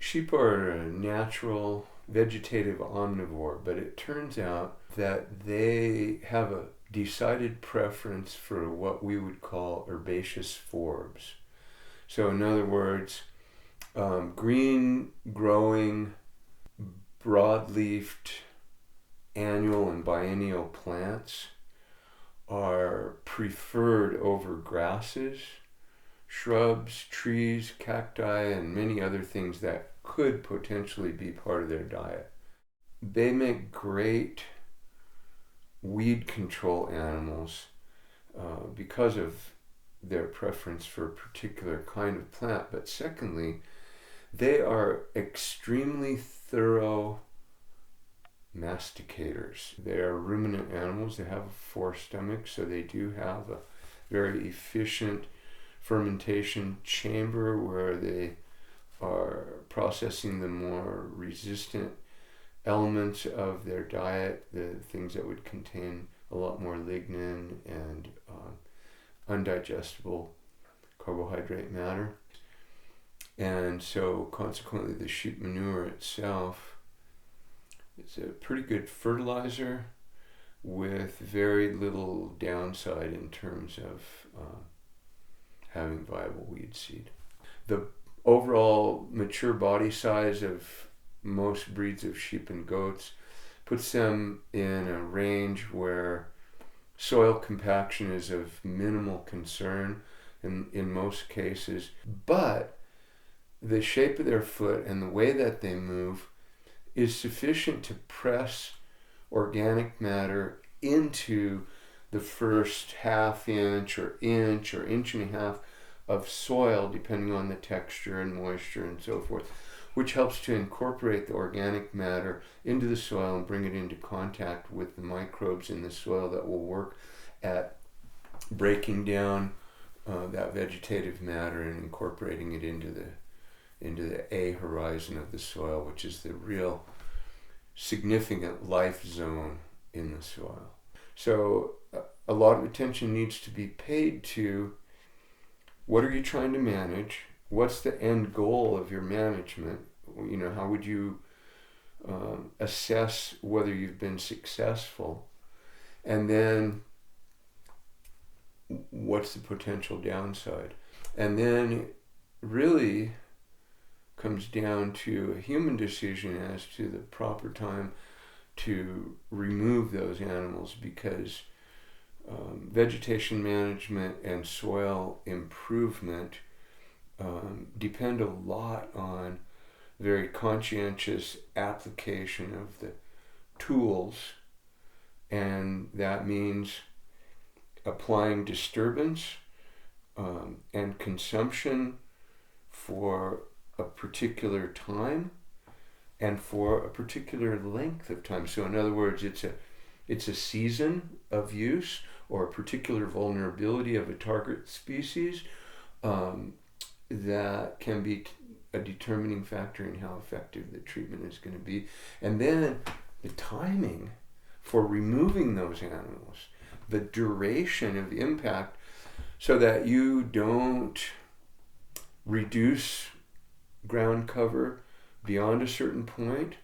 Sheep are a natural vegetative omnivore, but it turns out that they have a decided preference for what we would call herbaceous forbs. So in other words, green growing, broad-leafed annual and biennial plants are preferred over grasses, shrubs, trees, cacti, and many other things that could potentially be part of their diet. They make great weed control animals because of their preference for a particular kind of plant. But secondly, they are extremely thorough masticators. They are ruminant animals. They have 4 stomachs, so they do have a very efficient fermentation chamber where they are processing the more resistant elements of their diet, the things that would contain a lot more lignin and undigestible carbohydrate matter. And so consequently the sheep manure itself is a pretty good fertilizer with very little downside in terms of having viable weed seed. The overall mature body size of most breeds of sheep and goats puts them in a range where soil compaction is of minimal concern in most cases, but the shape of their foot and the way that they move is sufficient to press organic matter into the first half inch or inch and a half of soil, depending on the texture and moisture and so forth, which helps to incorporate the organic matter into the soil and bring it into contact with the microbes in the soil that will work at breaking down that vegetative matter and incorporating it into the A horizon of the soil, which is the real significant life zone in the soil. So a lot of attention needs to be paid to what are you trying to manage? What's the end goal of your management? How would you assess whether you've been successful? And then what's the potential downside? And then really comes down to a human decision as to the proper time to remove those animals, because vegetation management and soil improvement depend a lot on very conscientious application of the tools, and that means applying disturbance and consumption for a particular time and for a particular length of time. So in other words, it's a season of use or a particular vulnerability of a target species that can be a determining factor in how effective the treatment is going to be. And then the timing for removing those animals, the duration of impact, so that you don't reduce ground cover beyond a certain point.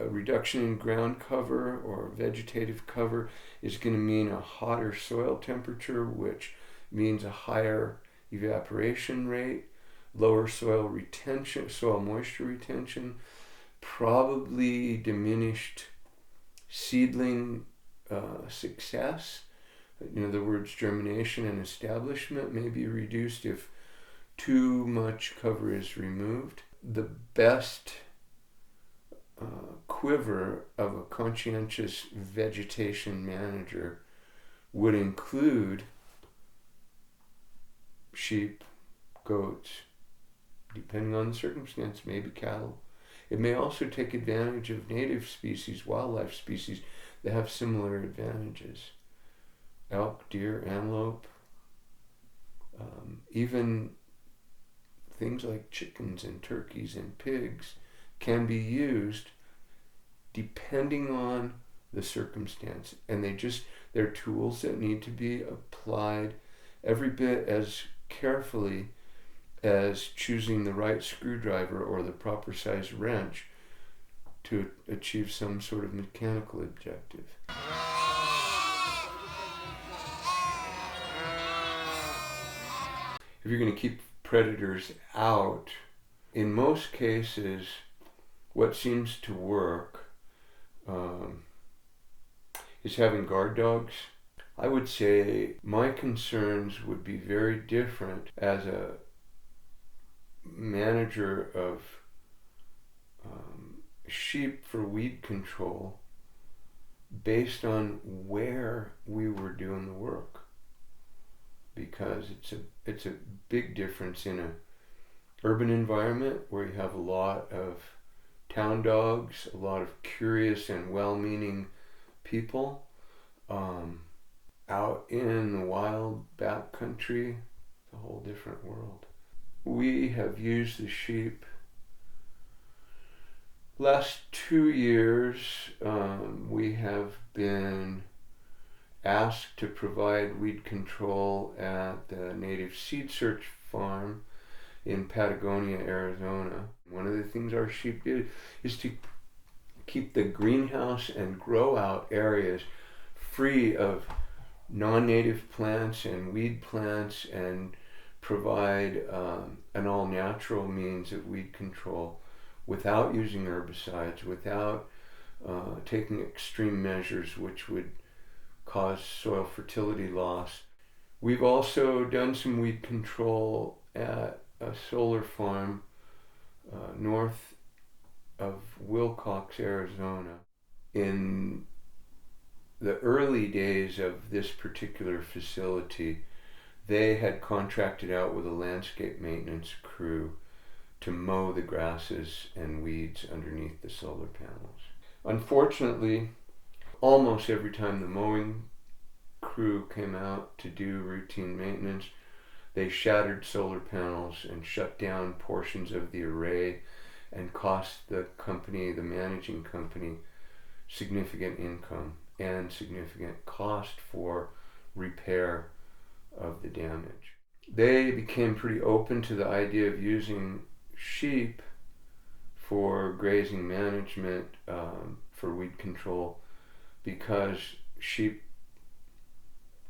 A reduction in ground cover or vegetative cover is going to mean a hotter soil temperature, which means a higher evaporation rate, lower soil retention, soil moisture retention, probably diminished seedling success. In other words, germination and establishment may be reduced if too much cover is removed. The best quiver of a conscientious vegetation manager would include sheep, goats, depending on the circumstance, maybe cattle. It may also take advantage of native species, wildlife species that have similar advantages. Elk, deer, antelope, even things like chickens and turkeys and pigs can be used depending on the circumstance. And they're tools that need to be applied every bit as carefully as choosing the right screwdriver or the proper size wrench to achieve some sort of mechanical objective. If you're going to keep predators out, in most cases, what seems to work is having guard dogs. I would say my concerns would be very different as a manager of sheep for weed control based on where we were doing the work, because it's a big difference in a urban environment where you have a lot of town dogs, a lot of curious and well-meaning people. Out in the wild backcountry, it's a whole different world. We have used the sheep last 2 years. We have been asked to provide weed control at the Native Seed Search Farm in Patagonia, Arizona. One of the things our sheep did is to keep the greenhouse and grow out areas free of non-native plants and weed plants, and provide an all-natural means of weed control without using herbicides, without taking extreme measures which would cause soil fertility loss. We've also done some weed control at a solar farm north of Wilcox, Arizona. In the early days of this particular facility, they had contracted out with a landscape maintenance crew to mow the grasses and weeds underneath the solar panels. Unfortunately, almost every time the mowing crew came out to do routine maintenance, they shattered solar panels and shut down portions of the array and cost the company, the managing company, significant income and significant cost for repair of the damage. They became pretty open to the idea of using sheep for grazing management, for weed control, because sheep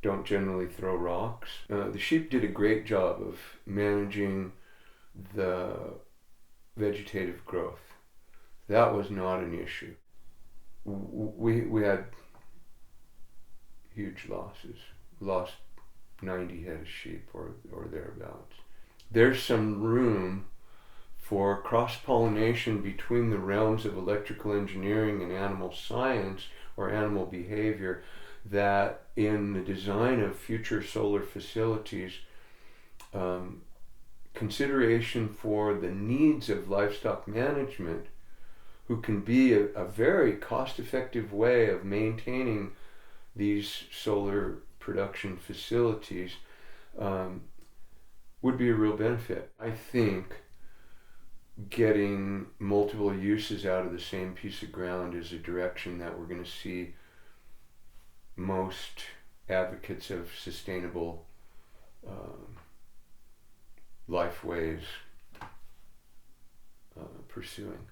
don't generally throw rocks. The sheep did a great job of managing the vegetative growth. That was not an issue. We had huge losses. Lost 90 head of sheep or thereabouts. There's some room for cross-pollination between the realms of electrical engineering and animal science or animal behavior, that in the design of future solar facilities, consideration for the needs of livestock management, who can be a very cost-effective way of maintaining these solar production facilities, would be a real benefit. I think getting multiple uses out of the same piece of ground is a direction that we're going to see most advocates of sustainable lifeways pursuing.